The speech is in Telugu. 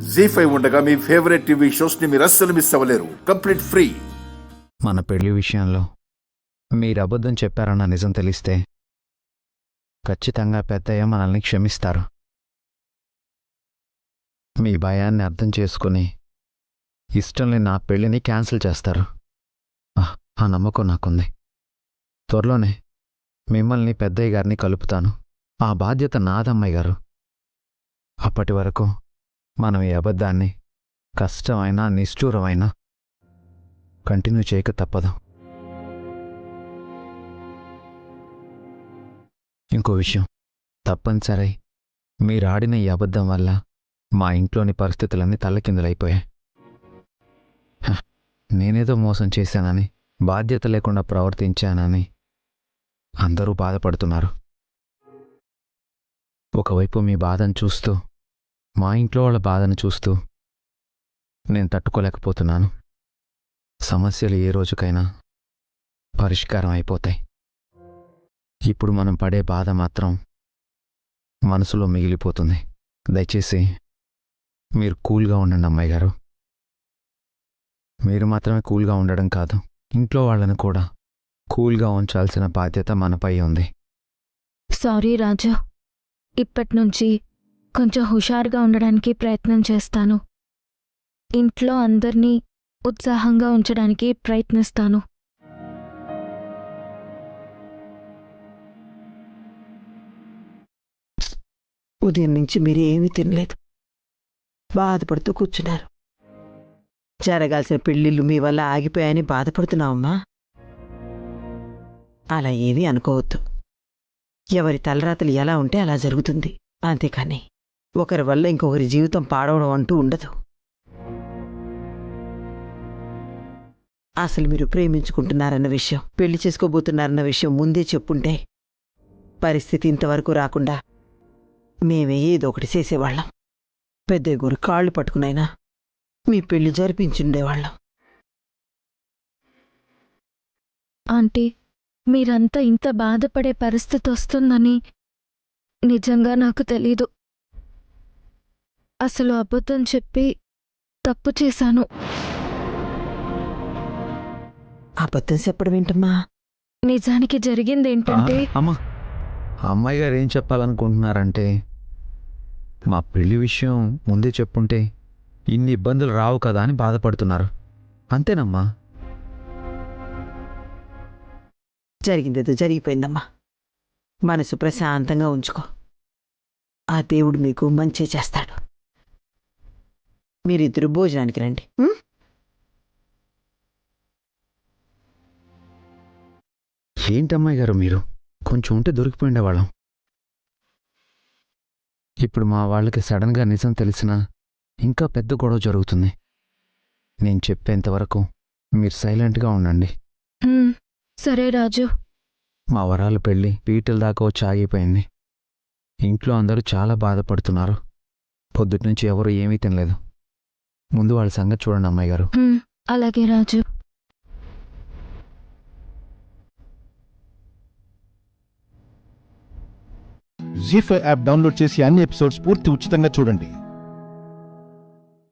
జీ5 ఉండగా మీ ఫేవరెట్ టీవీ షోస్ ని మీరు అస్సలు మిస్ అవ్వలేరు. Complete free. మన పెళ్లి విషయంలో మీరు అబద్ధం చెప్పారన్న నిజం తెలిస్తే ఖచ్చితంగా పెద్దయ్య మనల్ని క్షమిస్తారు. మీ భయాన్ని అర్థం చేసుకుని ఇష్టం లేని నా పెళ్లిని క్యాన్సిల్ చేస్తారు. ఆ నమ్మకం నాకుంది. త్వరలోనే మిమ్మల్ని పెద్దయ్య గారిని కలుపుతాను. ఆ బాధ్యత నాదమ్మాయి గారు. అప్పటి వరకు మనం ఈ అబద్ధాన్ని కష్టమైనా నిష్ఠూరమైనా కంటిన్యూ చేయక తప్పదు. ఇంకో విషయం, తప్పనిసరి మీరు ఆడిన ఈ అబద్ధం వల్ల మా ఇంట్లోని పరిస్థితులన్నీ తల్లకిందులైపోయాయి. నేనేదో మోసం చేశానని, బాధ్యత లేకుండా ప్రవర్తించానని అందరూ బాధపడుతున్నారు. ఒకవైపు మీ బాధను చూస్తూ, మా ఇంట్లో వాళ్ళ బాధను చూస్తూ నేను తట్టుకోలేకపోతున్నాను. సమస్యలు ఏ రోజుకైనా పరిష్కారం అయిపోతాయి. ఇప్పుడు మనం పడే బాధ మాత్రం మనసులో మిగిలిపోతుంది. దయచేసి మీరు కూల్గా ఉండండి అమ్మాయి గారు. మీరు మాత్రమే కూల్గా ఉండడం కాదు, ఇంట్లో వాళ్ళని కూడా కూల్గా ఉంచాల్సిన బాధ్యత మనపై ఉంది. సారీ రాజు, ఇప్పటినుంచి కొంచెం హుషారుగా ఉండడానికి ప్రయత్నం చేస్తాను. ఇంట్లో అందర్నీ ఉత్సాహంగా ఉంచడానికి ప్రయత్నిస్తాను. ఉదయం నుంచి మీరు ఏమీ తినలేదు, బాధపడుతూ కూర్చున్నారు. జరగాల్సిన పెళ్ళిళ్ళు మీ వల్ల ఆగిపోయాయని బాధపడుతున్నావమ్మా. అలా ఏమీ అనుకోవద్దు. ఎవరి తలరాతలు ఎలా ఉంటే అలా జరుగుతుంది, అంతేకాని ఒకరి వల్ల ఇంకొకరి జీవితం పాడవడం అంటూ ఉండదు. అసలు మీరు ప్రేమించుకుంటున్నారన్న విషయం, పెళ్లి చేసుకోబోతున్నారన్న విషయం ముందే చెప్పుంటే పరిస్థితి ఇంతవరకు రాకుండా మేమే ఏదో ఒకటి చేసేవాళ్ళం. పెద్ద గురి కాళ్ళు పట్టుకునైనా మీ పెళ్లి జరిపించుండేవాళ్ళం. ఆంటీ, మీరంతా ఇంత బాధపడే పరిస్థితి వస్తుందని నిజంగా నాకు తెలీదు. అసలు అబద్ధం చెప్పి తప్పు చేశాను. అబద్ధం చెప్పడం ఏంటమ్మా? నిజానికి జరిగిందేంటంటే, అమ్మా, అమ్మాయి గారు ఏం చెప్పాలనుకుంటున్నారంటే, మా పెళ్లి విషయం ముందే చెప్పుంటే ఇన్ని ఇబ్బందులు రావు కదా అని బాధపడుతున్నారు. అంతేనమ్మా. జరిగిందేదో జరిగిపోయిందమ్మా. మనసు ప్రశాంతంగా ఉంచుకో. ఆ దేవుడు మీకు మంచి చేస్తాడు. మీరిద్దరు భోజనానికి రండి. ఏంటమ్మాయి గారు మీరు, కొంచెం ఉంటే దొరికిపోయిండేవాళ్ళం. ఇప్పుడు మా వాళ్ళకి సడన్గా నిజం తెలిసినా ఇంకా పెద్ద గొడవ జరుగుతుంది. నేను చెప్పేంతవరకు మీరు సైలెంట్గా ఉండండి. సరే రాజు. మా వరాల పెళ్ళి పీటల దాకా వచ్చి ఆగిపోయింది. ఇంట్లో అందరూ చాలా బాధపడుతున్నారు. పొద్దుట్నుంచి ఎవరు ఏమీ తినలేదు. ముందు వాళ్ళ సంగతి చూడండి అమ్మాయి గారు. అలాగే రాజు. జీ5 యాప్ డౌన్లోడ్ చేసి అన్ని ఎపిసోడ్స్ పూర్తి ఉచితంగా చూడండి.